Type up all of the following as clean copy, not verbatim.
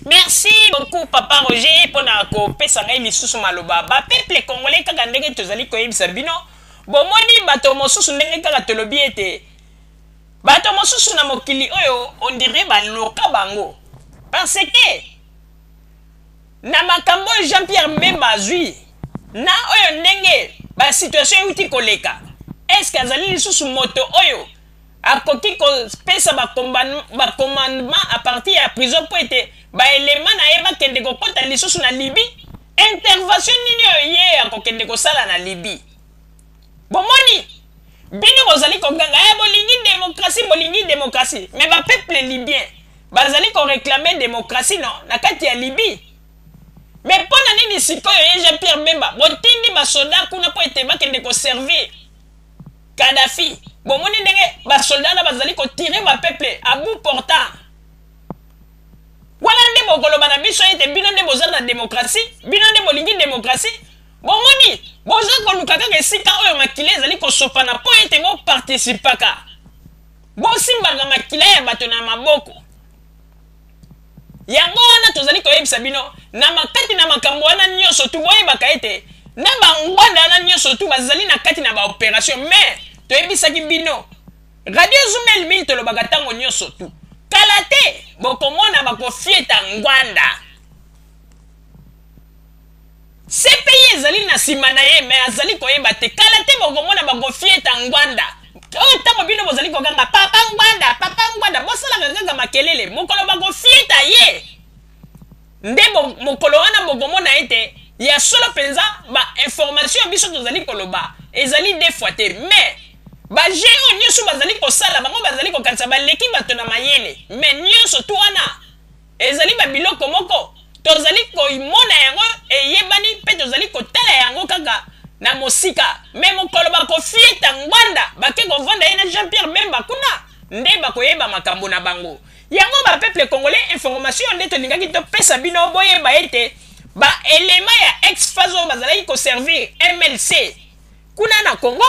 Merci beaucoup Papa Roger pour na kopesa ngai lisusu maloba. Ba peuple congolais kaka ndenge tozali koyebisa bino. Bomoni bato mosusu ndenge kaka tolobi ete. Bato mosusu na mokili oyo on dirait baloka bango. Parce que na makambo Jean-Pierre Mbemba azwi na oyo ndenge ba situation euti koleka. Est-ce que azali lisusu moto oyo akoki kopesa ba commandement à partir ya prison po ete ba élément na ye bakende kokota lisusu na Libye? Intervention nini oyo ye akokende kosala na Libye? Bomoni bino bozali koganga ya bolingi démocratie mais ba peuple libyen bazali ko réclamer démocratie non na kati ya Libye. Mais pona nini sikoyo ye Jean-Pierre Mbemba botindi ba soldat kuna po ete bakende ko servir Kadhafi? Bomoni ndenge ba soldat na bazali ko tirer ba peuple à bout portant. Wala nde bokoloba na biso ete bino nde bozala na démocratie, bino nde bolingi démocratie. Bomoni boza koluka kaka esika oyo makila ezali kosopana po ete bo participaka. Bosimbaka makila ya bato na maboko. Yango wana tozali koyebisa bino na makati na makambo wana nyonso tu boyebaka ete na bangwanda wana nyonso tu bazali na kati na ba opération mais toyebisaki bino Radio Zumel Mil tolobaka tango nyonso tu kala te bokomona bakofieta ngwanda. CPI ezali na sima na ye mais azali koyeba te kala te bokomona bakofieta ngwanda. Oyo tango bino bozali koganga papa ngwanda bosala kaka makelele mokolo bakofieta ye. Nde mokolo wana bokomona ete ya solo penza ba information biso tozali koloba ezali deux fois te mais ba géo nyonso bazali kosala bango bazali kokanisa baleki bato na mayele mais nyonso tu wana ezali ba biloko moko tozali koimona yango eyebani pe tozali kotala yango kaka na mosika mais mokolo bakofieta ngwanda bake kovanda ye na Jean-Pierre Mbemba kuna nde bakoyeba makambo na bango. Yango ba peuple congolais information nde tolingaki topesa bino boyeba ete ba élément ya ex-fazo bazalaki ko servir MLC kuna na Congo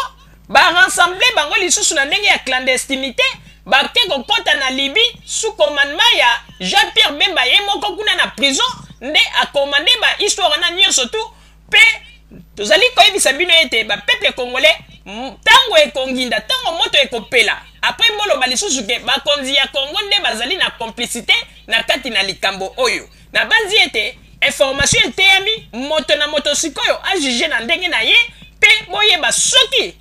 ba rassembler bango lisusu na ndenge ya clandestinité bake kokota na Libye sous commandement ya Jean-Pierre Mbemba ye moko kuna na prison nde a commandé ba histoire na nyonso tu pe tozali koyebisa bino ete ba peuple congolais tango ekonginda tango moto ekopela après moloba lisusu ke bakonzi ya Congo nde bazali na complicité na kati na likambo oyo na banzi ete information eteyami moto na moto sikoyo ajuge na ndenge na ye pe boyeba soki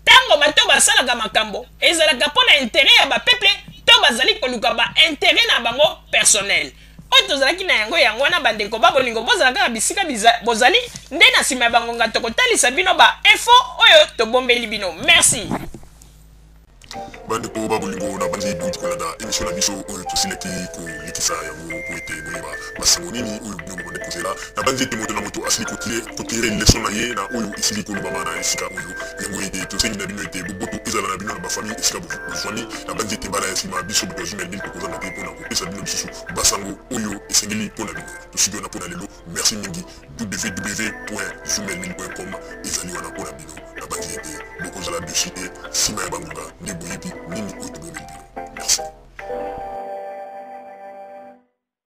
tango bato basalaka makambo ezalaka mpona intérêt ya bapeuple to bazali koluka ba intérêt na bango personnel. Oyo tozalaki na yango wana bandeko babolingo bozala kaka bisika bozali nde na nsima ya bangonga tokotalisa bino ba info oyo tobombeli bino. Merci. Bandeko babolingo na bandi duit kolanda émission na biso oyo tosileki kolekisa yango po ete boyeba basango nini oyo bino bokodekozela na bandi ete moto na moto asili kotire leson na ye na oyo esili kolobama na esika oyo yango ete tosengi na bino ete boboto ezala na bino na bafamille esika bozwani na bandi ete mbala ya nsima biso boto Zumel Mil tokozanga te mpona kopesa bino lisusu basango oyo esengeli mpona bino tosiki wana mpona lelo. Merci mingi. www.zumelmil.com ezali wana mpona bino na bandi ete bokozala dessus te nsima ya bangonga nde boyebi nini oyo tobomeli bino. Merci.